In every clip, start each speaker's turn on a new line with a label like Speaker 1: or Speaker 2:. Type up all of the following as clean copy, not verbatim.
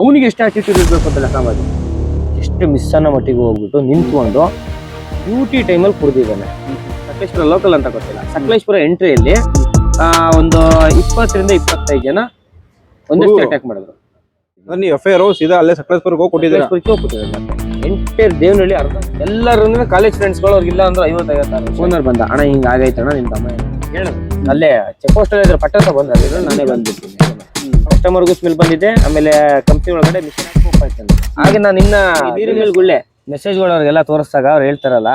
Speaker 1: ಅವನಿಗೆ ಎಷ್ಟು ಆಟಿಟ್ಯೂಡ್ ಇರಬೇಕು ಅಂತ ಲೆಕ್ಕ ಮಾಡಿ, ಎಷ್ಟು ಮಿಸ್ ಅನ್ನೋ ಮಟ್ಟಿಗೆ ಹೋಗ್ಬಿಟ್ಟು ನಿಂತ್ಕೊಂಡು ಡ್ಯೂಟಿ ಟೈಮಲ್ಲಿ ಕುಡ್ದಿದ್ದಾನೆ. ಸಕಲೇಶ್ಪುರ ಲೋಕಲ್ ಅಂತ ಗೊತ್ತಿಲ್ಲ, ಸಕಲೇಶ್ಪುರ ಎಂಟ್ರಿಯಲ್ಲಿ ಒಂದು 20 ರಿಂದ 25 ಜನ ಒಂದಷ್ಟು ಅಟ್ಯಾಕ್ ಮಾಡಿದ್ರು.
Speaker 2: ಎಫ್ಐಆರ್ ಸೀದಾ ಅಲ್ಲೇ ಸಕಲೇಶ್ಪುರಕ್ಕೆ ಹೋಗ್ಬಿಟ್ಟಿದ್ದಾರೆ.
Speaker 1: ಎಂಟೈರ್ ದೇವನಹಳ್ಳಿ ಅರ್ಧ ಎಲ್ಲರೂ ಕಾಲೇಜ್ ಫ್ರೆಂಡ್ಸ್ಗಳು ಅವ್ರಿಗಿಲ್ಲ ಅಂದ್ರೆ 50-56 ಫೋನರ್ ಬಂದ, ಅಣ್ಣ ಹಿಂಗ ಆಗೈತಣ್ಣ ನಿಮ್ ತಮ್ಮ ಹೇಳೋದು. ಅಲ್ಲೇ ಚೆಕ್ ಪೋಸ್ಟ್ ಅಲ್ಲಿ ಪಟ್ಟಂತ ಬಂದ್ರೆ ನಾನೇ ಬಂದ್ಬಿಡ್ತೀನಿ. ಕಸ್ಟಮರ್ಗೂ ಸ್ಮೆಲ್ ಬಂದಿದೆ, ಆಮೇಲೆ ಕಂಪ್ನಿ ಒಳಗಡೆ ಮಿಷನ್ ಹಾಕಿ ಹಾಗೆ ನಾನು ಇನ್ನ ನೀರಿನ ಮೇಲೆ ಗುಳ್ಳೆ ಮೆಸೇಜ್ಗಳು ಅವ್ರಿಗೆಲ್ಲ ತೋರಿಸ್ದಾಗ ಅವ್ರು ಹೇಳ್ತಾರಲ್ಲ,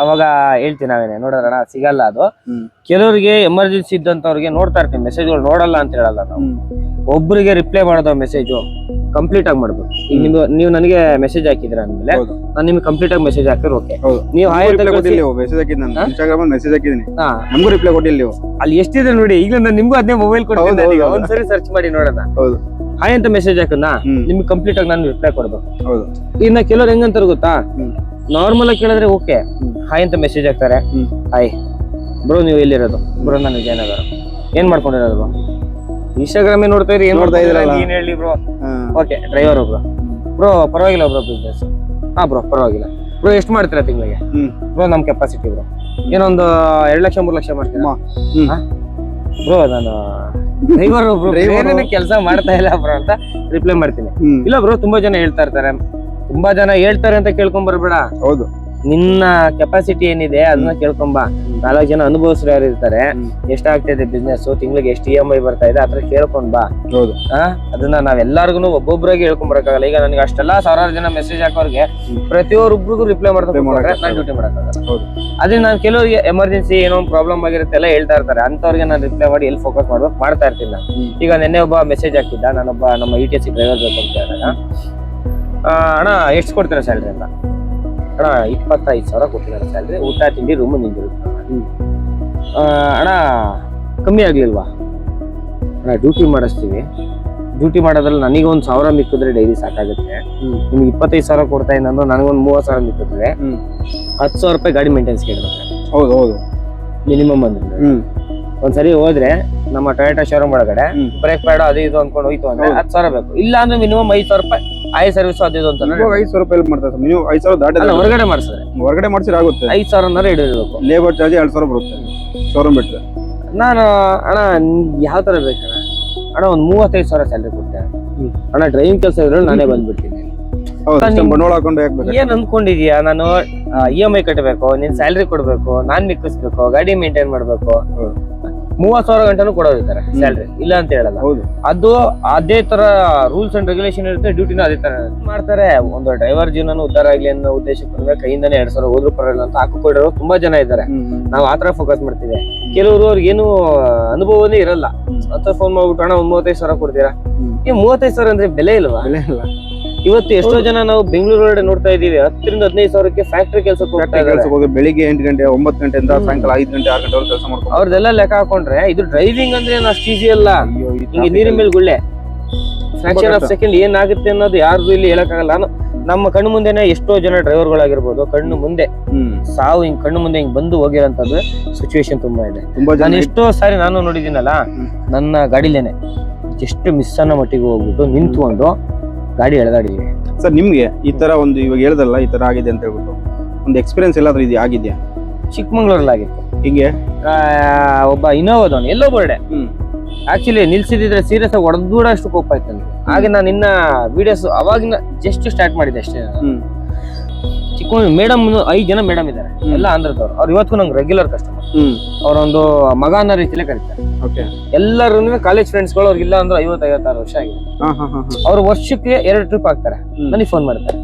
Speaker 1: ಅವಾಗ ಹೇಳ್ತೀನಿ ನಾವೇನೆ ನೋಡೋಣ ಸಿಗಲ್ಲ ಅದು. ಕೆಲವರಿಗೆ ಎಮರ್ಜೆನ್ಸಿ ಇದ್ದಂತವ್ರಿಗೆ ನೋಡ್ತಾ ಇರ್ತೀವಿ ಮೆಸೇಜ್ಗಳು, ನೋಡಲ್ಲ ಅಂತ ಹೇಳಲ್ಲ ನಾವು. ಒಬ್ಬರಿಗೆ ರಿಪ್ಲೈ ಮಾಡೋದು ಮೆಸೇಜು ಕಂಪ್ಲೀಟ್ ಆಗಿ ಮಾಡ್ಬೇಕು. ಈಗ ನೀವು ನನಗೆ ಮೆಸೇಜ್ ಹಾಕಿದ್ರ ಅಂದ್ಮೇಲೆ ನಾನು ನಿಮ್ಗೆ ಕಂಪ್ಲೀಟ್ ಆಗಿ ಮೆಸೇಜ್ ಹಾಕಿದ್ರೆ ಓಕೆ. ನೀವು
Speaker 2: ನಮಗೂ ರಿಪ್ಲೈ ಕೊಟ್ಟಿಲ್ಲ ನೀವು.
Speaker 1: ಅಲ್ಲಿ ಎಷ್ಟಿದೆ ನೋಡಿ, ಈಗ ನಾನು ನಿಮ್ಗೂ ಅದನ್ನೇ ಮೊಬೈಲ್ ಕೊಡ್ತೀನಿ, ಒಂದ್ಸರಿ ಸರ್ಚ್ ಮಾಡಿ ನೋಡೋಣ. ಹಾಯ್ ಅಂತ ಮೆಸೇಜ್ ಹಾಕನ್ನ ನಿಮ್ಗೆ ಕಂಪ್ಲೀಟ್ ಆಗಿ ನಾನು ರಿಪ್ಲೈ ಕೊಡ್ಬೇಕು. ಇನ್ನ ಕೆಲವ್ರು ಹೆಂಗಂತಾರ ಗೊತ್ತಾ, ನಾರ್ಮಲ್ ಆಗಿ ಕೇಳಿದ್ರೆ ಓಕೆ ಹಾಯ್ ಅಂತ ಮೆಸೇಜ್ ಹಾಕ್ತಾರೆ, ಹಾಯ್ ಬ್ರೋ ನೀವು ಎಲ್ಲಿರೋದು, ಬ್ರೋ ನಾನು ವಿಜಯನಗರ, ಏನ್ ಮಾಡ್ಕೊಂಡಿರೋದು ಬ್ರೋ, ಇನ್ಸ್ಟಾಗ್ರಾಮೇ ನೋಡ್ತಾ ಇರಿ, ಏನ್ ನೋಡ್ತಾ ಇದ್ದೀರಾ ಏನ್ ಹೇಳಿ ಬ್ರೋ, ಓಕೆ ಡ್ರೈವರ್ ಒಬ್ರು ಬ್ರೋ ಪರವಾಗಿಲ್ಲ ಬ್ರೋ ಬಿಸ್ನೆಸ್, ಹಾ ಬ್ರೋ ಪರವಾಗಿಲ್ಲ ಬ್ರೋ ಎಷ್ಟು ಮಾಡ್ತೀರಾ ತಿಂಗಳಿಗೆ ಬ್ರೋ, ನಮ್ ಕೆಪಾಸಿಟಿ ಬ್ರೋ ಏನೊಂದು 2 ಲಕ್ಷ 3 ಲಕ್ಷ ಮಾಡ್ತೀರಾ ಬ್ರೋ, ನಾನು ಡ್ರೈವರ್ ಒಬ್ರು ಕೆಲಸ ಮಾಡ್ತಾ ಇಲ್ಲ ಬ್ರೋ ಅಂತ ರಿಪ್ಲೈ ಮಾಡ್ತೀನಿ. ಇಲ್ಲ ಬ್ರೋ ತುಂಬಾ ಜನ ಹೇಳ್ತಾ ಇರ್ತಾರೆ, ತುಂಬಾ ಜನ ಹೇಳ್ತಾರೆ ಅಂತ ಕೇಳ್ಕೊಂಡ್ ಬರ್ಬೇಡ. ಹೌದು, ನಿನ್ನ ಕೆಪಾಸಿಟಿ ಏನಿದೆ ಅದನ್ನ ಕೇಳ್ಕೊಂಬ. 4 ಜನ ಅನುಭವಿಸ್ರು ಯಾರು ಇರ್ತಾರೆ, ಎಷ್ಟಾಗ್ತಿದೆ ಬಿಸ್ನೆಸ್, ತಿಂಗಳಿಗೆ ಎಷ್ಟು EMI ಬರ್ತಾ ಇದೆ ಅದ್ರ ಕೇಳ್ಕೊಂಡ್ ಬಾ. ಅದನ್ನ ನಾವೆಲ್ಲರಿಗೂ ಒಬ್ಬೊಬ್ಬರಾಗಿ ಹೇಳ್ಕೊಂಬರಕ್ಕಾಗಲ್ಲ. ಈಗ ನನಗೆ ಅಷ್ಟೆಲ್ಲ 1000 ಜನ ಮೆಸೇಜ್ ಹಾಕೋರ್ಗೆ ಪ್ರತಿಯೊಬ್ಬರಿಗೂ ರಿಪ್ಲೈ ಮಾಡ್ತಾ ನಾನು ಡ್ಯೂಟಿ ಮಾಡಕ್ಕಾಗಲ್ಲ. ಅದೇ ನಾನು ಕೆಲವರಿಗೆ ಎಮರ್ಜೆನ್ಸಿ ಏನೋ ಒಂದು ಪ್ರಾಬ್ಲಮ್ ಆಗಿರುತ್ತೆ ಎಲ್ಲ ಹೇಳ್ತಾ ಇರ್ತಾರೆ, ಅಂತವ್ರಿಗೆ ನಾನು ರಿಪ್ಲೈ ಮಾಡಿ ಎಲ್ಲಿ ಫೋಕಸ್ ಮಾಡ್ಬೇಕು ಮಾಡ್ತಾ ಇರ್ತೀನಿ. ಈಗ ನೆನ್ನೆ ಒಬ್ಬ ಮೆಸೇಜ್ ಹಾಕಿದ್ದ, ನಾನೊಬ್ಬ ನಮ್ಮ ETC ಡ್ರೈವರ್ ಬೇಕು ಅಂತ ಹೇಳಿದಾಗ, ಅಣ್ಣ ಎಷ್ಟು ಕೊಡ್ತೀರಾ ಸ್ಯಾಲ್ರಿ ಅಂತ. ಅಣ್ಣ 25,000 ಕೊಟ್ಟಿದ್ದಾರೆ ಸ್ಯಾಲ್ರಿ, ಊಟ ತಿಂಡಿ ರೂಮು ನಿಂದಿರುತ್ತೆ. ಅಣ್ಣ ಕಮ್ಮಿ ಆಗ್ಲಿಲ್ವಾ, ಅಣ್ಣ ಡ್ಯೂಟಿ ಮಾಡಿಸ್ತೀವಿ, ಡ್ಯೂಟಿ ಮಾಡೋದ್ರಲ್ಲಿ ನನಗೆ 1,000 ಮಿಕ್ಕಿದ್ರೆ ಡೈಲಿ ಸಾಕಾಗುತ್ತೆ, ನಿಮ್ಗೆ 25,000 ಕೊಡ್ತಾ ಇದ್ದು ನನಗೊಂದು 30,000 ಮಿಕ್ಕಿದ್ರೆ 10,000 ರೂಪಾಯಿ ಗಾಡಿ ಮೇಂಟೆನ್ಸ್ ಕೇಳ್ಬೇಕು. ಹೌದು ಹೌದು, ಮಿನಿಮಮ್ ಅಂದ್ರೆ ಒಂದ್ಸರಿ ಹೋದ್ರೆ ನಮ್ಮ ಟೊಯೋಟಾ ಶೋರೂಮ್ ಒಳಗಡೆ ಬ್ರೇಕ್ ಪ್ಯಾಡ್ ಅದು ಇದು ಅನ್ಕೊಂಡು ಹೋಯ್ತು ಅಂದ್ರೆ 10,000 ಬೇಕು. ಇಲ್ಲ ಅಂದ್ರೆ ಮಿನಿಮಮ್ 5,000 ರೂಪಾಯಿ ಆಯ್ ಸರ್ವಿಸ್ ಅದು ಇದು ಅಂತ
Speaker 2: 5,000 ರೂಪಾಯಿ ಮಾಡ್ತಾರೆ. ನೀವು 5,000 ದಾಟಿಲ್ಲ,
Speaker 1: ಹೊರಗಡೆ ಮಾಡ್ಸಿದ್ರೆ
Speaker 2: ಹೊರಗಡೆ ಮಾಡ್ಸಿದ್ರೆ ಆಗುತ್ತೆ
Speaker 1: 5,000 ಇಡಬೇಕು.
Speaker 2: ಲೇಬರ್ ಚಾರ್ಜ್ 2,000 ಬರುತ್ತೆ ಶೋರೂಮ್ ಬಿಟ್ಟರೆ.
Speaker 1: ನಾನು ಅಣ್ಣ ಯಾವ ತರ ಬೇಕಣ್ಣ, ಅಣ್ಣ ಒಂದು 35,000 ಸ್ಯಾಲ್ರಿ ಕೊಟ್ಟೆ ಅಣ್ಣ, ಡ್ರೈವಿಂಗ್ ಕೆಲಸ ಇದ್ರಲ್ಲಿ ನಾನೇ ಬಂದ್ಬಿಡ್ತೀನಿ. ಏನ್ ಅನ್ಕೊಂಡಿದ್ಯಾ, ನಾನು EMI ಕಟ್ಟಬೇಕು, ನೀನ್ ಸ್ಯಾಲ್ರಿ ಕೊಡ್ಬೇಕು, ನಾನ್ ನಿಕ್ಕಿಸ್ಬೇಕು, ಗಾಡಿ ಮೇಂಟೈನ್ ಮಾಡ್ಬೇಕು, 30,000 ಗಂಟೆನೂ ಕೊಡೋದಿರ್ತಾರೆ ಸ್ಯಾಲ್ರಿ, ಇಲ್ಲ ಅಂತ ಹೇಳಲ್ಲ. ಅದು ಅದೇ ತರ ರೂಲ್ಸ್ ಅಂಡ್ ರೆಗ್ಯುಲೇಷನ್ ಇರುತ್ತೆ, ಡ್ಯೂಟಿನೂ ಅದೇ ತರ ಮಾಡ್ತಾರೆ. ಒಂದು ಡ್ರೈವರ್ ಜೀವನ ಉದ್ದಾರ ಆಗ್ಲಿ ಅನ್ನೋ ಉದ್ದೇಶಕ್ಕೆ ಕೈಯಿಂದಾನೆ 2,000 ಹೋದ್ರು ಪರವಾಗಿಲ್ಲ ಅಂತ ಹಾಕಿಕೊಡೋರು ತುಂಬಾ ಜನ ಇದ್ದಾರೆ. ನಾವು ಆತರ ಫೋಕಸ್ ಮಾಡ್ತೀವಿ. ಕೆಲವರು ಅವ್ರಿಗೆ ಏನು ಅನುಭವನೇ ಇರಲ್ಲ ಅಂತ ಫೋನ್ ಮಾಡ್ಬಿಟ್ಟು ಅಣ್ಣ 35,000 ಕೊಡ್ತೀರಾ, ಈ 35,000 ಅಂದ್ರೆ ಬೆಲೆ ಇಲ್ವಾ? ಇವತ್ತು ಎಷ್ಟೋ ಜನ ನಾವು ಬೆಂಗಳೂರು ಒಳಗಡೆ ನೋಡ್ತಾ ಇದೀವಿ 10 ರಿಂದ 15,000ಕ್ಕೆ ಫ್ಯಾಕ್ಟ್ರಿ ಕೆಲಸಕ್ಕೆ ಹೋಗ್ತಾ ಇದ್ದಾರೆ.
Speaker 2: ಬೆಳಿಗ್ಗೆ 8 ಗಂಟೆ 9 ಗಂಟೆಯಿಂದ ಸಾಯಂಕಾಲ 5 ಗಂಟೆ 6 ಗಂಟೆವರೆಗೆ ಕೆಲಸ ಮಾಡ್ತಾರೆ.
Speaker 1: ಅವ್ರದೆಲ್ಲ ಲೆಕ್ಕ ಹಾಕೊಂಡ್ರೆ ಇದು ಡ್ರೈವಿಂಗ್ ಅಂದ್ರೆ ಅಷ್ಟು ಈಸಿ ಅಲ್ಲ. ಹಿಂಗೆ ನೀರಿನ ಮೇಲೆ ಗುಳ್ಳೆ, ಫ್ರಾಕ್ಷನ್ ಆಫ್ ಸೆಕೆಂಡ್ ಏನಾಗುತ್ತೆ ಅನ್ನೋದು ಯಾರು ಇಲ್ಲಿ ಹೇಳಕ್ಕಾಗಲ್ಲ. ನಮ್ಮ ಕಣ್ಣು ಮುಂದೆನೆ ಎಷ್ಟೋ ಜನ ಡ್ರೈವರ್ಗಳಾಗಿರ್ಬೋದು, ಕಣ್ಣು ಮುಂದೆ ಸಾವು ಹಿಂಗ್ ಕಣ್ಣು ಮುಂದೆ ಹಿಂಗ್ ಬಂದು ಹೋಗಿರೋಂಥದ್ದು ಸಿಚುವೇಶನ್ ತುಂಬಾ ಇದೆ. ನಾನು ಎಷ್ಟೋ ಸಾರಿ ನಾನು ನೋಡಿದ್ದೀನಲ್ಲ, ನನ್ನ ಗಾಡಿಲೇನೆ ಎಷ್ಟು ಮಿಸ್ ಅನ್ನೋ ಮಟ್ಟಿಗೆ ಹೋಗ್ಬಿಟ್ಟು ನಿಂತ್ಕೊಂಡು ಗಾಡಿ ಎಳೆದಾಡಿದೀವಿ.
Speaker 2: ಸರ್ ನಿಮ್ಗೆ ಈ ತರ ಒಂದು ಇವಾಗ ಹೇಳ್ದಲ್ಲ ಈ ತರ ಆಗಿದೆ ಅಂತ ಹೇಳ್ಬಿಟ್ಟು ಒಂದು ಎಕ್ಸ್ಪೀರಿಯನ್ಸ್ ಎಲ್ಲಾದ್ರೂ ಇದು ಆಗಿದ್ಯಾ?
Speaker 1: ಚಿಕ್ಕಮಂಗ್ಳೂರಲ್ಲಿ ಆಗಿತ್ತು.
Speaker 2: ಹಿಂಗೆ
Speaker 1: ಒಬ್ಬ ಇನೋವಾದವನು ಎಲ್ಲೋ ಬರ್ಡೆ ಆಕ್ಚುಲಿ ನಿಲ್ಸಿದ್ರೆ ಸೀರಿಯಸ್ ಆಗಿ ಹೊಡೆದೂಡಷ್ಟು ಕೋಪ ಆಯ್ತು ನನಗೆ. ಹಾಗೆ ನಾನು ಇನ್ನ ವಿಡಿಯೋಸ್ ಅವಾಗಿನ ಜಸ್ಟ್ ಸ್ಟಾರ್ಟ್ ಮಾಡಿದೆ ಅಷ್ಟೇ. ಚಿಕ್ಕಮಂಗ್ಳೂರು ಮೇಡಮ್ 5 ಜನ ಮೇಡಮ್ ಇದ್ದಾರೆ, ಎಲ್ಲ ಆಂಧ್ರದವ್ರು. ಅವ್ರು ಇವತ್ತು ನಂಗೆ ರೆಗ್ಯುಲರ್ ಕಸ್ಟಮರ್. ಅವರೊಂದು ಮಗ ಅನ್ನೋ ರೀತಿಯಲ್ಲೇ ಕರೀತಾರೆ. ಎಲ್ಲರೂ ಕಾಲೇಜ್ ಫ್ರೆಂಡ್ಸ್ಗಳು, ಅವ್ರಿಗಿಲ್ಲ ಅಂದ್ರೆ 50-56 ವರ್ಷ ಆಗಿದೆ. ಅವ್ರು ವರ್ಷಕ್ಕೆ 2 ಟ್ರಿಪ್ ಹಾಕ್ತಾರೆ, ನನಗೆ ಫೋನ್ ಮಾಡ್ತಾರೆ,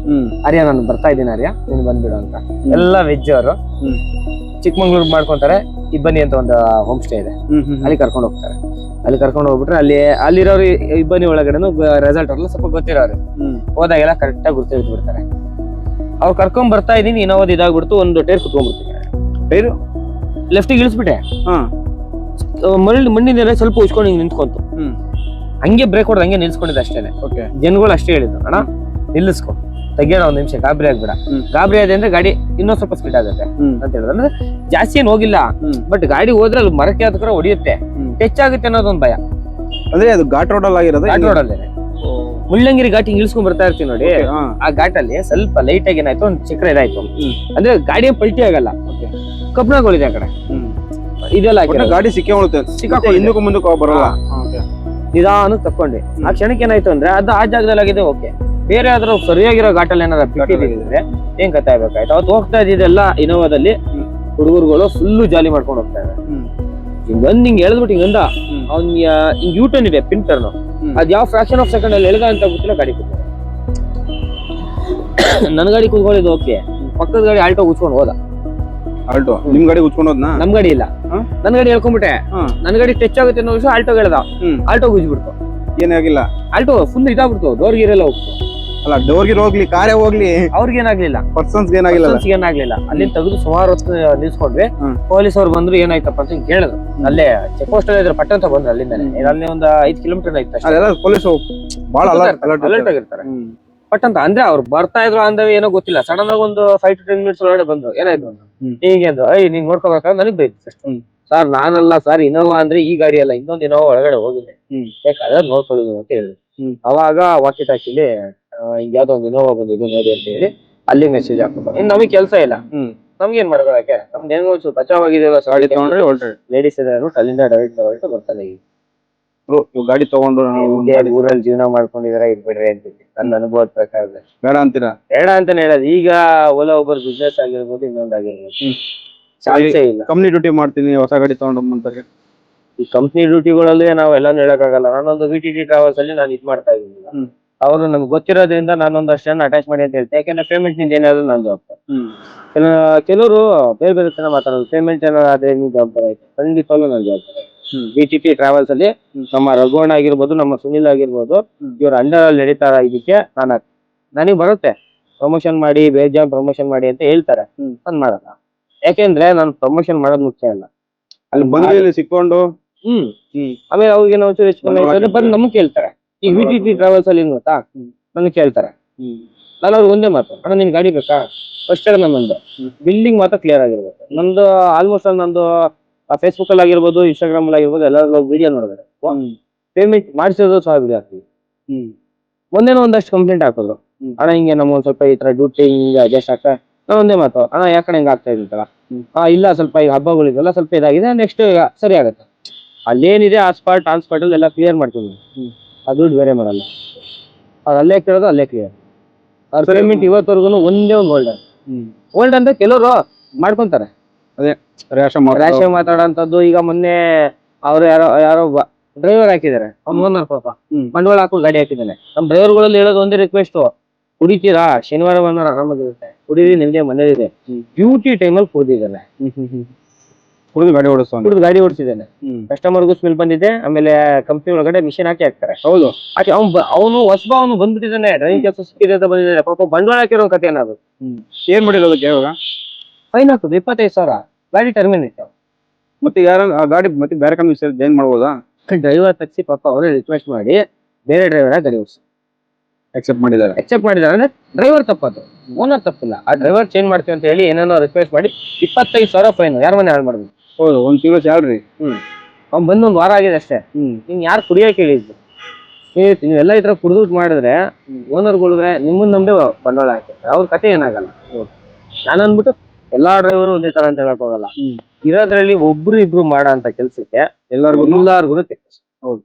Speaker 1: ಆರ್ಯ ನಾನು ಬರ್ತಾ ಇದ್ದೀನಿ ಆರ್ಯ ನೀನು ಬಂದ್ಬಿಡು ಅಂತ. ಎಲ್ಲ ವೆಜ್ ಅವರು ಚಿಕ್ಕಮಂಗ್ಳೂರ್ ಮಾಡ್ಕೊಂತಾರೆ. ಇಬ್ಬನಿ ಅಂತ ಒಂದು ಹೋಮ್ ಸ್ಟೇ ಇದೆ, ಅಲ್ಲಿ ಕರ್ಕೊಂಡು ಹೋಗ್ತಾರೆ. ಅಲ್ಲಿ ಕರ್ಕೊಂಡು ಹೋಗ್ಬಿಟ್ರೆ ಅಲ್ಲಿರೋರು ಇಬ್ಬನಿ ಒಳಗಡೆ ರೆಸಾರ್ಟ್ ಅವ್ರಲ್ಲ ಸ್ವಲ್ಪ ಗೊತ್ತಿರೋರು, ಹೋದಾಗೆಲ್ಲ ಕರೆಕ್ಟಾಗಿ ಗುರ್ತು ಬಿಡ್ತಾರೆ. ಅವ್ರು ಕರ್ಕೊಂಡ್ ಬರ್ತಾ ಇದೀನಿ, ಇನ್ನೋದು ಇದಾಗ್ಬಿಡ್ತು, ಒಂದು ಟೈರ್ ಕುತ್ಕೊಂಡ್ಬಿಡ್ತೀನಿ. ಟೈರು ಲೆಫ್ಟಿಗೆ ಇಳಿಸ್ಬಿಟ್ಟೆ, ಮಣ್ಣಿನ ಸ್ವಲ್ಪ ಉಚ್ಕೊಂಡು ಹಿಂಗೆ ನಿಂತ್ಕೊಂತು. ಹಂಗೆ ಬ್ರೇಕ್ ಹೊಡೆದು ಹಂಗೆ ನಿಲ್ಸ್ಕೊಂಡಿದ್ದೆ ಅಷ್ಟೇನೆ. ಜನಗಳು ಅಷ್ಟೇ ಹೇಳಿದ್ರು, ಅಣ್ಣ ನಿಲ್ಲಿಸ್ಕೊ, ತೆಗಿಯೋಣ 1 ನಿಮಿಷ, ಗಾಬರಿ ಆಗ್ಬೇಡ. ಗಾಬರಿ ಆದ್ರೆ ಅಂದ್ರೆ ಗಾಡಿ ಇನ್ನೊಂದ್ ಸ್ವಲ್ಪ ಸ್ಪೀಡ್ ಆಗುತ್ತೆ ಅಂತ ಹೇಳಿದ್ರೆ. ಅಂದ್ರೆ ಜಾಸ್ತಿ ಏನ್ ಹೋಗಿಲ್ಲ, ಬಟ್ ಗಾಡಿ ಹೋದ್ರೆ ಅಲ್ಲಿ ಮರಕ್ಕೆ ಆದ ಹೊಡಿಯುತ್ತೆ, ಟಚ್ ಆಗುತ್ತೆ ಅನ್ನೋದೊಂದು ಭಯ.
Speaker 2: ಅಂದ್ರೆ ಅದು ಘಾಟ್ ರೋಡ್ ಅಲ್ಲಿ ಆಗಿರೋದು.
Speaker 1: ಘಾಟ್ ರೋಡ್ ಅಲ್ಲೇ ಮುಳ್ಳಂಗಿರಿ ಘಾಟಿ ಇಳಿಸ್ಕೊಂಡ್ ಬರ್ತಾ ಇರ್ತೀವಿ ನೋಡಿ, ಆ ಘಾಟಲ್ಲಿ ಸ್ವಲ್ಪ ಲೈಟ್ ಆಗಿ ಏನಾಯ್ತು ಒಂದು ಚಕ್ರ ಇದಾಯ್ತು, ಅಂದ್ರೆ ಗಾಡಿ ಪಲ್ಟಿ ಆಗಲ್ಲ, ಕಬ್ಣಗಳಿದೆ ಆ ಕಡೆ, ಇದೆಲ್ಲ
Speaker 2: ಗಾಡಿ ಸಿಕ್ಕಾಕೊಳ್ಳುತ್ತೆ, ಹಿಂದಕ್ಕೂ ಮುಂದಕ್ಕೂ ಬರಲ್ಲ,
Speaker 1: ನಿಧಾನ ತಕೊಂಡೆ. ಆ ಕ್ಷಣಕ್ಕೆ ಏನಾಯ್ತು ಅಂದ್ರೆ ಅದು ಆ ಜಾಗದಲ್ಲಿ ಆಗಿದೆ, ಓಕೆ. ಬೇರೆ ಯಾವ್ದಾದ್ರು ಸರಿಯಾಗಿರೋ ಘಾಟಲ್ಲಿ ಏನಾದ್ರು ಬಿಟ್ಟಿದ್ರೆ ಏನ್ ಕಥೆ ಆಗ್ಬೇಕಾಯ್ತು. ಅವತ್ತು ಹೋಗ್ತಾ ಇದ್ದಿದ್ದೆಲ್ಲ ಇನೋವಾದಲ್ಲಿ ಹುಡುಗರುಗಳು ಫುಲ್ಲು ಜಾಲಿ ಮಾಡ್ಕೊಂಡು ಹೋಗ್ತಾ ಇದ್ದಾರೆ. ಹಿಂಗ್ ಹಿಂಗ್ ಎಳ್ದ್ಬಿಟ್ಟು ಹಿಂಗಂದ ಅವ್ನ್ ಹಿಂಗ್ ಯೂಟರ್ನ್ ಇದೆ ಪಿನ್ ಟರ್ನ್, ಅದ್ ಯಾವ ಫ್ರಾಕ್ಷನ್ ಆಫ್ ಸೆಕೆಂಡ್ ಅಲ್ಲಿ ಎಳ್ದ ಅಂತ ಗೊತ್ತಿಲ್ಲ, ಗಾಡಿ ಕೂತ್ಕೊಂಡು ನನ್ ಗಾಡಿ ಕೂತ್ಕೊಂಡಿದ್ದು ಓಕೆ, ಪಕ್ಕದ ಗಾಡಿ ಆಲ್ಟೋ ಉಚ್ಕೊಂಡು ಹೋದ.
Speaker 2: ಆಲ್ಟೋ ನಿಮ್ ಗಾಡಿ ಉಚ್ಕೊಂಡು ಹೋದ್ನಾ?
Speaker 1: ನಮ್ ಗಾಡಿ ಇಲ್ಲ, ನನ್ ಗಾಡಿ ಹೇಳ್ಕೊಂಡ್ಬಿಟ್ಟೆ, ನನ್ ಗಾಡಿ ಟಚ್ ಆಗುತ್ತೆ ಅನ್ನೋ ವಿಷಯ ಆಲ್ಟೋ ಹೇಳ್ದ, ಆಲ್ಟೋ ಗುಜ್ಬಿಡ್ತು.
Speaker 2: ಏನಾಗಿಲ್ಲ,
Speaker 1: ಆಲ್ಟೋ ಫುಲ್ ಇದಾಗ್ಬಿಡ್ತು, ಡೋರ್ ಗೀರೆಲ್ಲ ಹೋಗ್ತು.
Speaker 2: ಅಲ್ಲ ಡೋರ್ ಗಿರ್ ಹೋಗ್ಲಿ, ಕಾರೇ ಹೋಗ್ಲಿ,
Speaker 1: ಅವ್ರಿಗೇನಾಗ್ಲಿಲ್ಲ,
Speaker 2: ಪರ್ಸನ್ಸ್ ಏನಾಗಿಲ್ಲ,
Speaker 1: ಏನಾಗ್ಲಿಲ್ಲ. ಅಲ್ಲಿ ತೆಗೆದು ಸುಮಾರು ಹೊತ್ತು ನಿಲ್ಸ್ಕೊಂಡ್ವಿ. ಪೊಲೀಸ್ ಅವ್ರು ಬಂದ್ರು ಏನಾಯ್ತಪ್ಪ ಅಂತ ಕೇಳಿದ್ರು. ಅಲ್ಲೇ ಚೆಕ್ ಪೋಸ್ಟ್ ಅಲ್ಲಿ ಪಟ್ಟ ಅಂತ ಬಂದ್ರು, ಅಲ್ಲಿಂದ ಅಲ್ಲಿ ಒಂದು 5 ಕಿಲೋಮೀಟರ್ ಆಯ್ತು.
Speaker 2: ಪೊಲೀಸ್ ಬಹಳ
Speaker 1: ಅಲರ್ಟ್ ಆಗಿರ್ತಾರೆ. ಪಟ್ ಅಂತ ಅಂದ್ರೆ ಅವ್ರು ಬರ್ತಾ ಇದ್ರು ಅಂದವೇ ಏನೋ ಗೊತ್ತಿಲ್ಲ, ಸಡನ್ ಆಗಿ ಒಂದು 5 to 10 minutes ಒಳಗಡೆ ಬಂದ್ರು. ಏನಾಯ್ತು ಹೀಗೆ ಅಂದ್ರು, ನೀನ್ ನೋಡ್ಕೋಬೇಕಾದ್ರೆ ನನಗ್ ಬೇಕು ಸರ್, ನಾನಲ್ಲ ಸರ್, ಇನೋವಾ ಅಂದ್ರೆ ಈ ಗಾಡಿ ಅಲ್ಲ, ಇನ್ನೊಂದು ಇನೋವಾ ಒಳಗಡೆ ಹೋಗಿದೆ, ಬೇಕಾದ್ರೆ ನೋಡ್ಕೊಳ್ಳೋದು ಅಂತ ಹೇಳಿದ್ರು. ಅವಾಗ ವಾಕಿ ಟಾಕಿಲಿ ಹಿಂಗ್ ಯಾವ್ದೋ ಒಂದು ಇನೋವಾ ಬಂದಿದ್ದು ನೋಡಿ ಅಂತ ಹೇಳಿ ಅಲ್ಲಿ ಮೆಸೇಜ್ ಹಾಕೋದು. ಇನ್ ನಮಗ್ ಕೆಲಸ ಇಲ್ಲ, ನಮ್ಗೇನ್ ಮಾಡ್ಕೊಳಕ್ಕೆ, ನಮ್ದು ಹೆಂಗೋ ಸ್ವಲ್ಪ ಬಚಾವಾಗಿದೆಯಲ್ಲ, ಗಾಡಿ ತಗೊಂಡ್ರೆ ಲೇಡೀಸ್ ಇದಾರೆ, ಅಲ್ಲಿಂದ ಡೈರೆಕ್ಟ್ ಬರ್ತಾನೆ.
Speaker 2: ಗಾಡಿ ತಗೊಂಡು
Speaker 1: ಊರಲ್ಲಿ ಜೀವನ ಮಾಡ್ಕೊಂಡಿದಾರ ಇರ್ಬೇಡ್ರಿ ಅಂತೀನಿ ನನ್ನ ಅನುಭವದ ಪ್ರಕಾರ.
Speaker 2: ಬೇಡ ಅಂತೀರಾ?
Speaker 1: ಬೇಡ ಅಂತಾನೆ ಹೇಳೋದು. ಈಗ ಓಲಾ ಒಬ್ಬರು ಬಿಸ್ನೆಸ್ ಆಗಿರ್ಬೋದು, ಇನ್ನೊಂದ್ ಆಗಿರ್ಬೋದು, ಚಾನ್ಸೇ ಇಲ್ಲ.
Speaker 2: ಕಂಪ್ನಿ ಡ್ಯೂಟಿ ಮಾಡ್ತೀನಿ, ಹೊಸ ಗಾಡಿ ತಗೊಂಡು ಅಂತಾರೆ.
Speaker 1: ಈ ಕಂಪ್ನಿ ಡ್ಯೂಟಿಗಳಲ್ಲಿ ನಾವು ಎಲ್ಲಾನು ಹೇಳಕ್ಕಾಗಲ್ಲ. ನಾನೊಂದು VTT ಟ್ರಾವೆಲ್ಸ್ ಅಲ್ಲಿ ನಾನು ಇದ್ ಮಾಡ್ತಾ ಇದ್ದೀನಿ, ಅವರು ನಮ್ಗೆ ಗೊತ್ತಿರೋದ್ರಿಂದ ನಾನೊಂದು ಅಷ್ಟನ್ನ ಅಟ್ಯಾಚ್ ಮಾಡಿ ಅಂತ ಹೇಳ್ತೀನಿ. ಯಾಕಂದ್ರೆ ಪೇಮೆಂಟ್ ನಿಂದ ಏನಾದ್ರು ನಾನು ಜವಾಬ್ದಾರಿ. ಕೆಲವರು ಬೇರೆ ಬೇರೆ ತರ ಮಾತಾಡೋದು, ಪೇಮೆಂಟ್ ಏನಾದ್ರು ಆದ್ರೆ ನೀವು ಜವಾಬ್ದಾರಿ ಆಯ್ತು, ಖಂಡಿತವಾಗ್ಲೂ ನಾನು ಜವಾಬ್ದಾರಿ. VTT ಟ್ರಾವೆಲ್ಸ್ ಅಲ್ಲಿ ನಮ್ಮ ರಘುವಣ್ಣ ಆಗಿರ್ಬೋದು, ನಮ್ಮ ಸುನಿಲ್ ಆಗಿರ್ಬೋದು, ಇವ್ರ ಅಂಡರ್ ಅಲ್ಲಿ ನಡೀತಾರ. ಇದಕ್ಕೆ ನನಗೆ ಬರುತ್ತೆ ಪ್ರಮೋಷನ್ ಮಾಡಿ, ಬೇಜಾನ್ ಪ್ರಮೋಷನ್ ಮಾಡಿ ಅಂತ ಹೇಳ್ತಾರೆ, ನಾನ್ ಮಾಡಲ್ಲ. ಯಾಕೆಂದ್ರೆ ನಾನು ಪ್ರಮೋಷನ್ ಮಾಡೋದ್ ಮುಖ್ಯ ಅಲ್ಲ.
Speaker 2: ಅಲ್ಲಿ ಬಂದ್ರೆ ಸಿಕ್ಕೊಂಡು
Speaker 1: ಆಮೇಲೆ ಅವ್ರಿಗೆ ಒಂಚೂರು ಹೆಚ್ಚು ಬಂದು ನಮ್ಗೆ ಕೇಳ್ತಾರೆ. ಈಗ VTT ಟ್ರಾವೆಲ್ಸ್ ಅಲ್ಲಿ ಏನ್ ಗೊತ್ತಾ, ನನ್ಗೆ ಕೇಳ್ತಾರೆ, ನಾನು ಅವ್ರಿಗೆ ಒಂದೇ ಮಾತು, ಅಣ್ಣ ನಿನ್ ಗಾಡಿ ಬೇಕಾ, ಫಸ್ಟ್ ನಂದು ಬಿಲ್ಡಿಂಗ್ ಮಾತ್ರ ಕ್ಲಿಯರ್ ಆಗಿರ್ಬೇಕು. ನಂದು ಆಲ್ಮೋಸ್ಟ್ ನಂದು ಫೇಸ್ಬುಕ್ ಅಲ್ಲಿ ಆಗಿರ್ಬೋದು, ಇನ್ಸ್ಟಾಗ್ರಾಮ್ ಅಲ್ಲಿ ಆಗಿರ್ಬೋದು, ಎಲ್ಲರೂ ವಿಡಿಯೋ ನೋಡಿದ್ರೆ ಪೇಮೆಂಟ್ ಮಾಡಿಸೋದು ಸಹ ವಿಡಿಯೋ ಹಾಕ್ತೀವಿ. ಒಂದೇನೋ ಒಂದಷ್ಟು ಕಂಪ್ಲೇಂಟ್ ಹಾಕೋದು, ಅಣ್ಣ ಹಿಂಗೆ ನಮ್ಮ ಒಂದ್ ಸ್ವಲ್ಪ ಈ ತರ ಡ್ಯೂಟಿ ಹಿಂಗೆ ಅಡ್ಜಸ್ಟ್ ಆಗ್ತಾ. ನಾನು ಒಂದೇ ಮಾತು, ಅಣ್ಣ ಯಾಕಡೆ ಹಿಂಗೆ ಆಗ್ತಾ ಇದ್ದಿತ್ತಲ್ಲ, ಇಲ್ಲ ಸ್ವಲ್ಪ ಈಗ ಹಬ್ಬಗಳಿದೆಲ್ಲ ಸ್ವಲ್ಪ ಇದಾಗಿದೆ, ನೆಕ್ಸ್ಟ್ ಸರಿ ಆಗುತ್ತೆ. ಅಲ್ಲೇನಿದೆ ಆ ಸ್ಪಾಟ್ ಆನ್ ಸ್ಪಾಟ್ ಅಲ್ಲಿ ಎಲ್ಲ ಕ್ಲಿಯರ್ ಮಾಡ್ತೀವಿ, ಆ ದುಡ್ಡು ಬೇರೆ ಮಾಡಲ್ಲ. ಅವ್ರು ಅಲ್ಲೇ ಕೇಳೋದು ಅಲ್ಲೇ ಕ್ಲಿಯರ್. ಅವ್ರ ಪೇಮೆಂಟ್ ಇವತ್ತವರೆಗೂ ಒಂದೇ ಒಂದು ಓಲ್ಡ್ ಅಂದ್ರೆ ಕೆಲವರು ಮಾಡ್ಕೊಂತಾರೆ,
Speaker 2: ಅದೇ ರ್ಯಾಶ
Speaker 1: ಮಾತಾಡೋಂಥದ್ದು. ಈಗ ಮೊನ್ನೆ ಅವ್ರು ಯಾರೋ ಡ್ರೈವರ್ ಹಾಕಿದ್ದಾರೆ, ಅವ್ನು ಓನರ್ ಪಾಪ ಬಂಡವಾಳ ಹಾಕೊಂಡು ಗಾಡಿ ಹಾಕಿದ್ದಾನೆ. ನಮ್ಮ ಡ್ರೈವರ್ಗಳಲ್ಲಿ ಹೇಳೋದು ಒಂದೇ ರಿಕ್ವೆಸ್ಟ್, ಕುಡಿತೀರಾ ಶನಿವಾರ ಬಂದ್ರೆ ಆರಾಮಾಗಿರುತ್ತೆ, ಕುಡೀರಿ ನಿಮ್ಗೆ ಮನೇಲಿದೆ. ಡ್ಯೂಟಿ ಟೈಮಲ್ಲಿ ಕುಡಿದಿದ್ದಾನೆ,
Speaker 2: ಕುಡಿದು
Speaker 1: ಗಾಡಿ ಓಡಿಸಿದ್ದಾನೆ. ಕಸ್ಟಮರ್ಗೂ ಸ್ಮೆಲ್ ಬಂದಿದೆ, ಆಮೇಲೆ ಕಂಪ್ನಿ ಒಳಗಡೆ ಮಿಷಿನ್ ಹಾಕಿ ಹಾಕ್ತಾರೆ.
Speaker 2: ಹೌದು,
Speaker 1: ಅವನು ಹೊಸಬ, ಅವನು ಬಂದ್ಬಿಟ್ಟಿದ್ದಾನೆ, ಡ್ರೈವಿಂಗ್ ಕೆಲಸ ಸಿಕ್ಕಿದೆ ಅಂತ ಬಂದಿದ್ದಾನೆ. ಪಾಪ ಬಂಡವಾಳ ಹಾಕಿರೋ ಕತೆ ಏನಾದ್ರು
Speaker 2: ಏನ್ ಮಾಡಿರೋದಕ್ಕೆ ಇವಾಗ
Speaker 1: ಫೈನ್ ಹಾಕೋದು 25,000, ಗಾಡಿ ಟರ್ಮಿನೇಟ್.
Speaker 2: ಮತ್ತೆ ಯಾರ ಗಾಡಿ ಮತ್ತೆ ಬೇರೆ ಕಂಪ್ನಿ ಜಾಯಿನ್ ಮಾಡ್ಬೋದಾ?
Speaker 1: ಡ್ರೈವರ್ ತಗ್ಸಿ ಪಾಪ ಅವರೇ ರಿಕ್ವೆಸ್ಟ್ ಮಾಡಿ ಬೇರೆ ಡ್ರೈವರ್ ಗಾಡಿ ಓಡಿಸಿ
Speaker 2: ಅಕ್ಸೆಪ್ಟ್ ಮಾಡಿದ್ದಾರೆ
Speaker 1: ಅಂದ್ರೆ ಡ್ರೈವರ್ ತಪ್ಪದು, ಓನರ್ ತಪ್ಪಿಲ್ಲ. ಆ ಡ್ರೈವರ್ ಚೇಂಜ್ ಮಾಡ್ತೀವಿ ಅಂತ ಹೇಳಿ ಏನೇನೋ ರಿಕ್ವೆಸ್ಟ್ ಮಾಡಿ 25,000 ಫೈನ್. ಯಾರ ಮನೆ ಹಾಳು ಮಾಡ್ಬೇಕು?
Speaker 2: ಹೌದು, 1 ತಿಂಗಳು ಸ್ಯಾಲ್ರಿ.
Speaker 1: ಅವ್ನು ಬಂದು 1 ವಾರ ಆಗಿದೆ ಅಷ್ಟೇ. ನೀನ್ ಯಾರು ಕುಡಿಯಕ್ಕೆ ಹೇಳಿದ್ದು? ನೀವೆಲ್ಲ ಈ ತರ ಕುಡಿದು ಮಾಡಿದ್ರೆ ಓನರ್ಗಳಿಗೆ ನಿಮ್ಮನ್ನ ನಂಬಿ ಬಂಡವಾಳ ಹಾಕ್ತಾರೆ, ಅವ್ರ ಕತೆ ಏನಾಗಲ್ಲ. ನಾನು ಅಂದ್ಬಿಟ್ಟು ಎಲ್ಲಾ ಡ್ರೈವರು ಒಂದೇ ತರ ಅಂತ ಹೇಳಕ್ ಹೋಗಲ್ಲ. ಇರೋದ್ರಲ್ಲಿ ಒಬ್ರು ಇಬ್ರು ಮಾಡೋ ಅಂತ ಕೆಲ್ಸಕ್ಕೆ ಎಲ್ಲಾರ್ಗು
Speaker 2: ಹೌದು,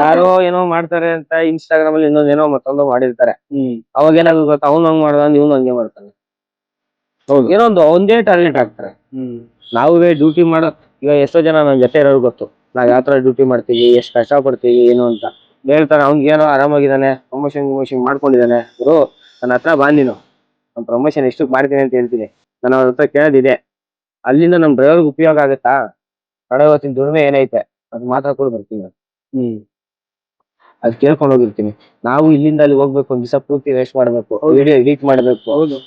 Speaker 1: ಯಾರೋ ಏನೋ ಮಾಡ್ತಾರೆ ಅಂತ ಇನ್ಸ್ಟಾಗ್ರಾಮ್ ಅಲ್ಲಿ ಇನ್ನೊಂದೇನೋ ಮತ್ತೊಂದು ಮಾಡಿರ್ತಾರೆ. ಅವಾಗ ಏನಾಗುತ್ತೆ ಗೊತ್ತಾ, ಅವ್ನು ಹಂಗ್ ಮಾಡ್ದ ಇವ್ನು ಹಂಗೆ ಮಾಡ್ತಾನೆ.
Speaker 2: ಹೌದು,
Speaker 1: ಏನೋ ಒಂದೇ ಟಾರ್ಗೆಟ್ ಆಗ್ತಾರೆ. ನಾವೇ ಡ್ಯೂಟಿ ಮಾಡೋ, ಈಗ ಎಷ್ಟೋ ಜನ ನಮ್ ಜೊತೆ ಇರೋರು ಗೊತ್ತು, ನಾವ್ ಯಾವ ತರ ಡ್ಯೂಟಿ ಮಾಡ್ತೀವಿ, ಎಷ್ಟು ಕಷ್ಟ ಪಡ್ತೀವಿ ಏನು ಅಂತ ಹೇಳ್ತಾರೆ. ಅವ್ನಿಗೆ ಏನೋ ಆರಾಮಾಗಿದ್ದಾನೆ, ಪ್ರಮೋಷನ್ ಮಾಡ್ಕೊಂಡಿದ್ದಾನೆ, ಗುರು ನನ್ನ ಹತ್ರ ಬಂದಿನು ನಾನು ಪ್ರಮೋಷನ್ ಎಷ್ಟಕ್ಕೆ ಮಾಡ್ತೀನಿ ಅಂತ ಹೇಳ್ತೀನಿ. ನಾನು ಅವ್ರ ಹತ್ರ ಕೇಳೋದಿದೆ, ಅಲ್ಲಿಂದ ನಮ್ ಡ್ರೈವರ್ಗೆ ಉಪಯೋಗ ಆಗುತ್ತಾ, ಇವತ್ತಿನ ದುಡಿಮೆ ಏನೈತೆ ಅದು ಮಾತ್ರ ಕೂಡ ಬರ್ತೀನಿ. ಅದ್ ಕೇಳ್ಕೊಂಡು ಹೋಗಿರ್ತೀನಿ. ನಾವು ಇಲ್ಲಿಂದ ಅಲ್ಲಿ ಹೋಗ್ಬೇಕು, ಒಂದ್ ದಿವಸ ಪೂರ್ತಿ ವೇಸ್ಟ್ ಮಾಡ್ಬೇಕು, ವಿಡಿಯೋ ಎಡಿಟ್ ಮಾಡ್ಬೇಕು,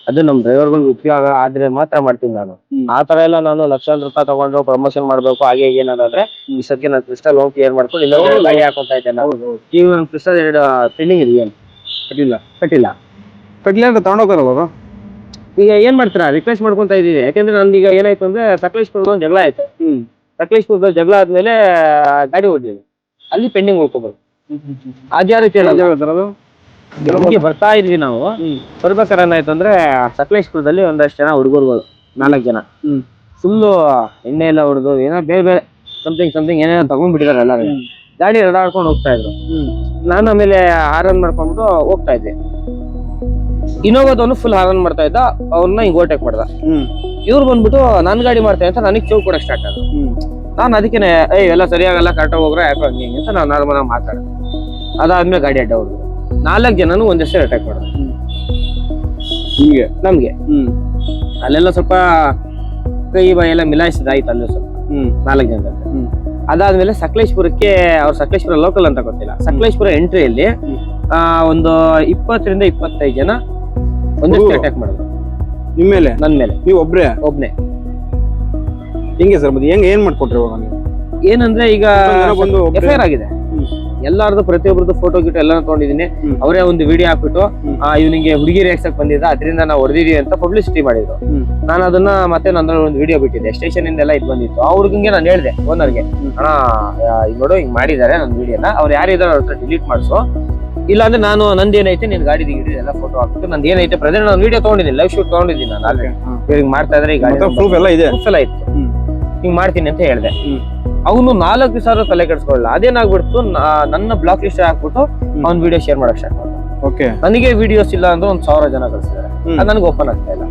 Speaker 1: ಅದು ನಮ್ ಡ್ರೈವರ್ಗಳಿಗೆ ಉಪಯೋಗ ಆದ್ರೆ ಮಾತ್ರ ಮಾಡ್ತೀನಿ ನಾನು. ಆ ತರ ಎಲ್ಲ ನಾನು ಲಕ್ಷಾಂತರ ರೂಪಾಯಿ ತಗೊಂಡು ಪ್ರಮೋಷನ್ ಮಾಡ್ಬೇಕು ಹಾಗೆ ಏನಾದ್ರೆ ಈ ಸದ್ಯ ನಾನು ಕ್ರಿಸ್ಟಲ್ ಹೋಗಿ ಕ್ಲಿಯರ್ ಮಾಡ್ಕೊಂಡು ಇನ್ನೊಂದು ಗಾಡಿ ಹಾಕೊಂತ ಇದ್ದೇನೆ. ಈಗ ನಾನು ಕ್ರಿಸ್ಟಲ್ 2 ಪೆಂಡಿಂಗ್ ಇದೆಯಾ? ಕಟ್ಟಿಲ್ಲ
Speaker 2: ಅಂತ ತಗೊಂಡೋಗ್ತಾರಲ್ಲ.
Speaker 1: ಈಗ ಏನ್ ಮಾಡ್ತೀರಾ, ರಿಕ್ವೆಸ್ಟ್ ಮಾಡ್ಕೊಂತ ಇದೀವಿ. ಯಾಕಂದ್ರೆ ನಂದು ಈಗ ಏನಾಯ್ತು ಅಂದ್ರೆ ಸಕಲೇಶ್ಪುರದ ಒಂದು ಜಗಳ ಆಯ್ತು. ಸಕಲೇಶ್ಪುರದಲ್ಲಿ ಜಗಳ ಆದ್ಮೇಲೆ ಗಾಡಿ ಓಡಿದ್ವಿ, ಅಲ್ಲಿ ಪೆಂಡಿಂಗ್ ಉಳ್ಕೊಬೋದು. ಅದ್ಯಾವ ರೀತಿ ಹೇಳಲ್ಲ.
Speaker 2: ಸರ್ ಅದು
Speaker 1: ನಮ್ಗೆ ಬರ್ತಾ ಇದ್ವಿ ನಾವು ಬರ್ಬೇಕಾದ್ರೆ ಏನಾಯ್ತು ಅಂದ್ರೆ ಸಕಲೇಶ್ಪುರದಲ್ಲಿ ಒಂದಷ್ಟು ಜನ ಹುಡುಗರು 4 ಜನ ಫುಲ್ಲು ಎಣ್ಣೆ ಎಲ್ಲ ಹೊಡೆದು ಏನೋ ಬೇರೆ ಬೇರೆ ಸಮಥಿಂಗ್ ಏನೇನೋ ತಗೊಂಡ್ಬಿಟ್ಟಿದಾರೆ ಎಲ್ಲರೂ. ಗಾಡಿ ಎಡಾಡ್ಕೊಂಡು ಹೋಗ್ತಾ ಇದ್ರು. ನಾನು ಆಮೇಲೆ ಹಾರನ್ ಮಾಡ್ಕೊಂಡ್ಬಿಟ್ಟು ಹೋಗ್ತಾ ಇದ್ದೆ. ಇನ್ನೋವಾದವನು ಫುಲ್ ಹಾರನ್ ಮಾಡ್ತಾ ಇದ್ದ, ಅವ್ರನ್ನ ಹಿಂಗ್ ಓವರ್ಟೇಕ್ ಮಾಡ್ದ. ಇವ್ರು ಬಂದ್ಬಿಟ್ಟು ನನ್ ಗಾಡಿ ಮಾಡ್ತಾ ಅಂತ ನನಗೆ ಚೌಕ್ ಕೊಡಕ್ ಸ್ಟಾರ್ಟ್ ಆದ್ರು. ನಾನು ಅದಕ್ಕೆ ಎಲ್ಲ ಸರಿಯಾಗಲ್ಲ, ಕರೆಕ್ಟಾಗಿ ಹೋಗ್ರೆ ಯಾಕೋ ಹಂಗೆ ಹಿಂಗೆ ಅಂತ ನಾನು ನಾರ್ಮಲ್ ಆಗಿ ಮಾತಾಡಿದೆ. ಅದಾದ್ಮೇಲೆ ಗಾಡಿ ಅಡ್ಡ ಹೊಡೆದ್ರು. 4 ಜನನು ಒಂದೇ ಸರಿ ಅಟ್ಯಾಕ್ ಮಾಡಿದ್ರು ನಮ್ಗೆ. ಅಲ್ಲೆಲ್ಲ ಸ್ವಲ್ಪ ಕೈ ಬಾಯಿ ಎಲ್ಲ ಮಿಲಾಯಿಸಿದಾಯ್ತು ಅಲ್ಲೂ ಸ್ವಲ್ಪ 4 ಜನದಲ್ಲಿ. ಅದಾದ್ಮೇಲೆ ಸಕಲೇಶ್ಪುರಕ್ಕೆ, ಅವ್ರು ಸಕಲೇಶ್ಪುರ ಲೋಕಲ್ ಅಂತ ಗೊತ್ತಿಲ್ಲ, ಸಕಲೇಶ್ಪುರ ಎಂಟ್ರಿಯಲ್ಲಿ ಒಂದು 20 ರಿಂದ 25 ಜನ ಒಂದೇ ಅಟ್ಯಾಕ್ ಮಾಡಿದ್ರು
Speaker 2: ನಿಮ್ಮ ಮೇಲೆ.
Speaker 1: ನನ್ ಮೇಲೆ.
Speaker 2: ನೀವು
Speaker 1: ಒಬ್ನೇ.
Speaker 2: ಹೆಂಗೆ ಸರ್ ಮತ್ತೆ ಏನ್ ಮಾಡ್ಕೊಟ್ರಿ ಇವಾಗ ನೀವು?
Speaker 1: ಏನಂದ್ರೆ ಈಗ ಎಫ್ಐಆರ್ ಆಗಿದೆ ಎಲ್ಲಾರ್ದು, ಪ್ರತಿಯೊಬ್ಬರದ್ದು ಫೋಟೋ ಗಿಟೋ ಎಲ್ಲ ತಗೊಂಡಿದೀನಿ. ಅವರೇ ಒಂದು ವಿಡಿಯೋ ಹಾಕ್ಬಿಟ್ಟು ಇವ್ನಿಗೆ ಹುಡುಗಿ ರೇಗ್ಸಕ್ ಬಂದಿದ್ದ, ಅದರಿಂದ ನಾವು ಹೊಡೆದಿದೀವಿ ಅಂತ ಪಬ್ಲಿಸಿಟಿ ಮಾಡಿದ್ರು. ನಾನು ಅದನ್ನ ಮತ್ತೆ ನಂದ್ರಲ್ಲಿ ಒಂದು ವಿಡಿಯೋ ಬಿಟ್ಟಿದ್ದೆ, ಸ್ಟೇಷನ್ ಇಂದೆಲ್ಲ ಇದು ಬಂದಿತ್ತು. ಆ ಹುಡುಗಂಗೆ ನಾನು ಹೇಳ್ದೆ ಓನರ್ಗೆ, ಅಣ್ಣ ನೋಡು ಹಿಂಗ್ ಮಾಡಿದ್ದಾರೆ ನನ್ನ ವಿಡಿಯೋನ, ಅವ್ರು ಯಾರಿದಾರೆ ಅವ್ರ ಹತ್ರ ಡಿಲೀಟ್ ಮಾಡಿಸು, ಇಲ್ಲಾಂದ್ರೆ ನಾನು ನಂದೇನೈತೆ ನಿನ್ ಗಾಡಿ ಎಲ್ಲ ಫೋಟೋ ಹಾಕ್ಬಿಟ್ಟು ನಂದು ಏನೈತೆ ಪ್ರೆಸೆಂಟ್ ನಾನು ವಿಡಿಯೋ ತಗೊಂಡಿದ್ದೀನಿ, ಲೈವ್ ಶೂಟ್ ತಗೊಂಡಿದ್ದೀನಿ ನಾನು ಆಲ್ರೆಡಿ. ಹಿಂಗ್ ಮಾಡ್ತಾ ಇದ್ರೆ ಈ ಗಾಡಿ
Speaker 2: ಪ್ರೂಫ್ ಎಲ್ಲ
Speaker 1: ಇತ್ತು, ಹಿಂಗ್ ಮಾಡ್ತೀನಿ ಅಂತ ಹೇಳ್ದೆ. ಅವನು 4,000 ತಲೆ ಕೆಡಿಸ್ಕೊಳ್ಳಲ್ಲ. ಅದೇನಾಗ್ಬಿಡ್ತು, ನನ್ನ ಬ್ಲಾಕ್ ಲಿಸ್ಟ್ ಹಾಕ್ಬಿಟ್ಟು ಅವ್ನ್ ವಿಡಿಯೋ ಶೇರ್ ಮಾಡಕ್ ಸ್ಟಾರ್ಟ್ ಮಾಡ್ದ. ನನಗೆ ವಿಡಿಯೋಸ್ ಇಲ್ಲ ಅಂದ್ರೆ 1,000 ಜನ ಕಳಿಸಿದ್ದಾರೆ, ಅದು ನನಗೆ ಓಪನ್ ಆಗ್ತಾ ಇಲ್ಲ.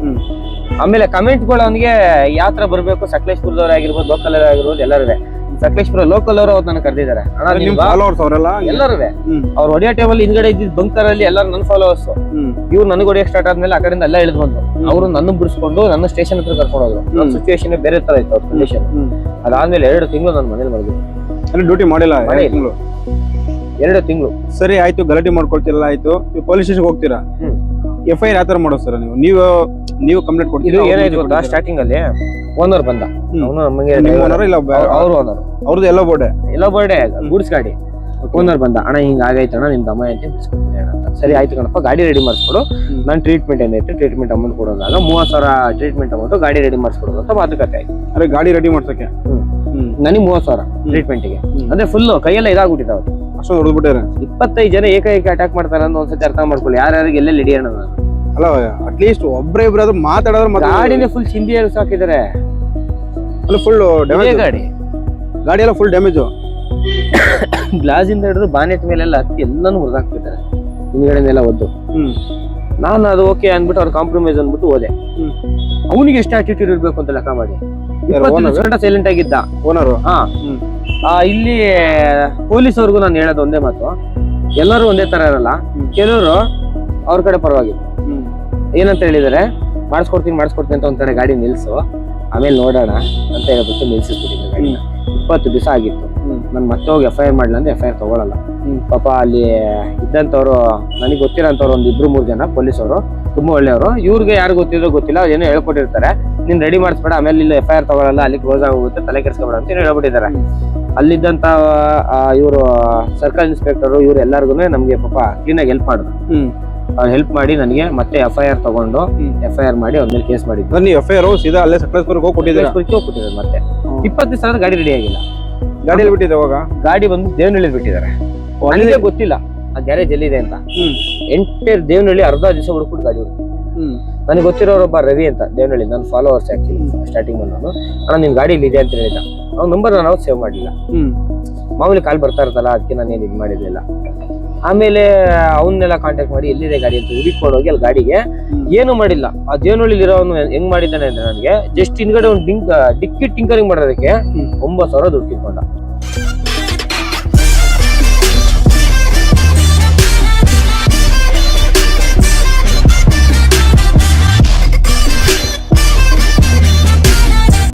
Speaker 1: ಆಮೇಲೆ ಕಮೆಂಟ್ಗಳು ಅವನಿಗೆ ಯಾವ ತರ ಬರ್ಬೇಕು, ಸಕಲೇಶ್ಪುರದವ್ರು ಆಗಿರ್ಬೋದು, ಲೋಕಲ್ ಆಗಿರ್ಬೋದು, ಎಲ್ಲರೂ ಸಕಲೇಶ್ಪುರ ಲೋಕಲ್ ಅವರು ಅವ್ರನ್ನ ಕರೆದಿದ್ದಾರೆ. ಎಲ್ಲರೂ ಅವ್ರು ಹೊಡೆಯೋ ಟೈಮಲ್ಲಿ ಹಿಂದ್ಗಡೆ ಇದ್ದಿದ್ ಬಂಕರ್ ಅಲ್ಲಿ ಎಲ್ಲರೂ ನನ್ನ ಫಾಲೋವರ್ಸ್. ಇವ್ರು ನನಗೆ ಹೊಡೆಯಕ್ ಸ್ಟಾರ್ಟ್ ಆದ್ಮೇಲೆ ಆ ಕಡೆಯಿಂದ ಎಲ್ಲ ಇಳಿದು ಬಂದ್ರು. ಅವರು ನನ್ನ ಬಿಡಿಸ್ಕೊಂಡು ನನ್ನ ಸ್ಟೇಷನ್ ಹತ್ರ ಕರ್ಕೊಂಡು ಹೋದ್ರು. ನನ್ನ ಸಿಚುವೇಶನ್ ಬೇರೆ ತರ ಇತ್ತು ಅವ್ರ ಕಂಡೀಷನ್. ಅದಾದ್ಮೇಲೆ 2 ತಿಂಗಳು ನನ್ನ ಮನೇಲಿ ಮಾಡಿದ್ವಿ.
Speaker 2: ಡ್ಯೂಟಿ ಮಾಡಿಲ್ಲ
Speaker 1: 2 ತಿಂಗಳು.
Speaker 2: ಸರಿ ಆಯ್ತು, ಗಲಾಟೆ ಮಾಡ್ಕೊಳ್ತಿಲ್ಲ, ಆಯ್ತು ಪೊಲೀಸ್ ಸ್ಟೇಷನ್ ಹೋಗ್ತೀರಾ, FIR ಯಾವ ತರ ಮಾಡೋ ಸರ್ ನೀವು ಕಂಪ್ಲೇಂಟ್ ಕೊಡ್ತೀರಾ?
Speaker 1: ಏನಾಯ್ತು ಗೊತ್ತಾ, ಸ್ಟಾರ್ಟಿಂಗ್ ಅಲ್ಲಿ ಓನರ್ ಬಂದ, ಅವನು ನಮಗೆ ಅವ್ರು ಓನರ್, ಅವ್ರದ್ದು ಎಲ್ಲೋ ಬೋರ್ಡೆ ಗೂಡ್ಸ್ ಗಾಡಿ. ಓನರ್ ಬಂದ, ಅಣ್ಣ ಹಿಂಗ ಆಗೈತಣ್ಣ ನಿಮ್ ದಮ್ಮ ಅಂತ ಬಿಡಿಸ್ಕೊಡ್ತೀನಿ ಅಂತ. ಸರಿ ಆಯ್ತು ಕಣಪ್ಪ, ಗಾಡಿ ರೆಡಿ ಮಾಡಿಸ್ಕೊಡು, ನಾನು ಟ್ರೀಟ್ಮೆಂಟ್ ಏನೈತೆ ಟ್ರೀಟ್ಮೆಂಟ್ ಅಮೌಂಟ್ ಕೊಡೋದಾಗ 30,000 ಟ್ರೀಟ್ಮೆಂಟ್ ಅಮೌಂಟ್ ಗಾಡಿ ರೆಡಿ ಮಾಡಿಸ್ಕೊಡೋದು ಅಂತ ಮಾತುಕತೆ ಆಯ್ತು.
Speaker 2: ಅರೆ ಗಾಡಿ ರೆಡಿ ಮಾಡ್ಸಕ್ಕೆ
Speaker 1: ನನಗೆ 30,000 ಟ್ರೀಟ್ಮೆಂಟ್ಗೆ, ಅಂದ್ರೆ ಫುಲ್ ಕೈಯೆಲ್ಲ ಇದಾಗ್ಬಿಟ್ಟಿದೆ. ಅವ್ರು
Speaker 2: ಅಷ್ಟೊಂದು ಹೊಡೆದ್ಬಿಟ್ಟಾರೆ.
Speaker 1: 25 ಜನ ಏಕೈಕ ಅಟ್ಯಾಕ್ ಮಾಡ್ತಾರೆ ಅಂತ ಒಂದ್ಸತಿ ಅರ್ಥ ಮಾಡ್ಕೊಳ್ಳಿ. ಯಾರ್ಯಾರಿಗೆ ಎಲ್ಲೆಲ್ಲಿ ಹಿಡಿಯೋಣ ನಾನು.
Speaker 2: ಅಲ್ಲ ಅಟ್ಲೀಸ್ಟ್ ಒಬ್ರು ಮಾತಾಡೋದ್ರ
Speaker 1: ಗಾಡಿನೇ ಫುಲ್ ಚಿಂದಿ ಸಾಕಿದ್ದಾರೆ.
Speaker 2: ಫುಲ್ ಡ್ಯಾಮೇಜ್ ಗಾಡಿ ಎಲ್ಲ ಫುಲ್ ಡ್ಯಾಮೇಜ್.
Speaker 1: ಗ್ಲಾಸ್ ಇಂದ ಹಿಡಿದು ಬಾನೆಟ್ ಮೇಲೆಲ್ಲ ಹತ್ತಿ ಎಲ್ಲಾನು ಮುರಿದಾಕ್ತಿದ್ದಾರೆ ಹಿಂದ್ಗಡೆನೆಲ್ಲ ಒದ್ದು. ನಾನು ಅದು ಓಕೆ ಅಂದ್ಬಿಟ್ಟು ಅವ್ರು ಕಾಂಪ್ರಮೈಸ್ ಅಂದ್ಬಿಟ್ಟು ಹೋದೆ. ಅವನಿಗೆ ಎಷ್ಟು ಆಟಿಟ್ಯೂಡ್ ಇರ್ಬೇಕು ಅಂತ ಲೆಕ್ಕ ಮಾಡಿ. ಸೈಲೆಂಟ್ ಆಗಿದ್ದ
Speaker 2: ಓನರ್.
Speaker 1: ಇಲ್ಲಿ ಪೊಲೀಸ್ ಅವ್ರಿಗೂ ನಾನು ಹೇಳೋದು ಒಂದೇ ಮಾತು, ಎಲ್ಲರೂ ಒಂದೇ ತರ ಇರಲ್ಲ. ಕೆಲವರು ಅವ್ರ ಕಡೆ ಪರವಾಗಿಲ್ಲ. ಏನಂತ ಹೇಳಿದಾರೆ, ಮಾಡಿಸ್ಕೊಡ್ತೀನಿ ಅಂತ ಒಂದ್ ಕಡೆ ಗಾಡಿ ನಿಲ್ಸು, ಆಮೇಲೆ ನೋಡೋಣ ಅಂತ ಹೇಳ್ಬಿಟ್ಟು ನಿಲ್ಸಿಸ್ಬಿಟ್ಟಿದ್ರು ಗಾಡಿನ. 20 ದಿವಸ ಆಗಿತ್ತು. ನಾನು ಮತ್ತೆ ಹೋಗಿ FIR ಮಾಡ್ಲಾ ಅಂದ್ರೆ FIR ತಗೊಳಲ್ಲ. ಪಾಪ ಅಲ್ಲಿ ಇದ್ದಂಥವ್ರು, ನನಗೆ ಗೊತ್ತಿರೋಂಥವ್ರು 1-2-3 ಜನ ಪೊಲೀಸವರು ತುಂಬಾ ಒಳ್ಳೆಯವರು. ಇವ್ರಿಗೆ ಯಾರು ಗೊತ್ತಿರೋ ಗೊತ್ತಿಲ್ಲ, ಏನೋ ಹೇಳ್ಕೊಟ್ಟಿರ್ತಾರೆ, ನೀನ್ ರೆಡಿ ಮಾಡಿಸ್ಬೇಡ, ಆಮೇಲೆ ಇಲ್ಲಿ FIR ತಗೊಳಲ್ಲ, ಅಲ್ಲಿ ಕ್ಲೋಸ್ ಆಗೋಗುತ್ತೆ, ತಲೆ ಕೆಡಿಸ್ಕೊಬೇಡ ಅಂತ ಹೇಳ್ಬಿಟ್ಟಿದ್ದಾರೆ. ಅಲ್ಲಿದ್ದಂತ ಇವರು ಸರ್ಕಲ್ ಇನ್ಸ್ಪೆಕ್ಟರ್ ಇವ್ರು ಎಲ್ಲರಿಗೂ ನಮ್ಗೆ ಪಾಪ ಕ್ಲೀನಾಗಿ ಹೆಲ್ಪ್ ಮಾಡಿದ್ರು. ಅವ್ರು ಹೆಲ್ಪ್ ಮಾಡಿ ನನಗೆ ಮತ್ತೆ FIR ತಗೊಂಡು FIR ಮಾಡಿ ಅವ್ರ ಮೇಲೆ ಕೇಸ್ ಮಾಡಿದ್ರು.
Speaker 2: ನೀವು FIR ಸೀದಾ ಅಲ್ಲೇ ಸಕಲೇಶ್ಪುರಕ್ಕೆ ಹೋಗ್ಕೊಟ್ಟಿದ್ದಾರೆ
Speaker 1: ಮತ್ತೆ 20 ದಿವಸ ಗಾಡಿ ರೆಡಿ ಆಗಿಲ್ಲ.
Speaker 2: ಗಾಡಿಯಲ್ಲಿ ಬಿಟ್ಟಿದೆ ಅವಾಗ
Speaker 1: ಗಾಡಿ ಬಂದು ದೇವನಹಳ್ಳಿ ಬಿಟ್ಟಿದ್ದಾರೆ. ನನಗೆ ಗೊತ್ತಿಲ್ಲ ಆ ಗ್ಯಾರೇಜ್ ಎಲ್ಲಿದೆ ಅಂತ. ಎಂಟೇರ್ ದೇವನಹಳ್ಳಿ ಅರ್ಧ ದಿವಸ ಹುಡುಕ್ಬಿಟ್ಟು ಗಾಡಿ ಹುಡುಕಿ. ನನಗೆ ಗೊತ್ತಿರೋರೊಬ್ಬ ರವಿ ಅಂತ ದೇವನಹಳ್ಳಿ, ನನ್ನ ಫಾಲೋವರ್ಸ್ ಆಕ್ಚುಲಿ ಸ್ಟಾರ್ಟಿಂಗ್ ಅಲ್ಲಿ. ನಾನು ಅಣ್ಣ ನಿಮ್ ಗಾಡಿ ಇಲ್ಲಿ ಇದೆ ಅಂತ ಹೇಳಿದ. ಅವ್ನ ನಂಬರ್ ನಾನು ಸೇವ್ ಮಾಡಲಿಲ್ಲ. ಮಾಮೂಲಿ ಕಾಲ್ ಬರ್ತಾ ಇರ್ತಲ್ಲ, ಅದಕ್ಕೆ ನಾನು ಏನು ಇದು ಮಾಡಿರ್ಲಿಲ್ಲ. ಆಮೇಲೆ ಅವನ್ನೆಲ್ಲ ಕಾಂಟ್ಯಾಕ್ಟ್ ಮಾಡಿ ಎಲ್ಲಿದೆ ಗಾಡಿ ಅಂತ ಹುಡುಕೊಂಡು ಹೋಗಿ ಅಲ್ಲಿ ಗಾಡಿಗೆ ಏನು ಮಾಡಿಲ್ಲ. ಆ ದೇವನಹಳ್ಳಿ ಇರೋನು ಹೆಂಗ್ ಮಾಡಿದ್ದಾನೆ ಅಂದ್ರೆ, ನನಗೆ ಜಸ್ಟ್ ಹಿಂದ್ಗಡೆ ಒಂದು ಡಿಕ್ಕಿ ಟಿಂಕರಿಂಗ್ ಮಾಡೋದಕ್ಕೆ 9,000 ದುಡ್ಡು ಕಿತ್ಕೊಂಡ.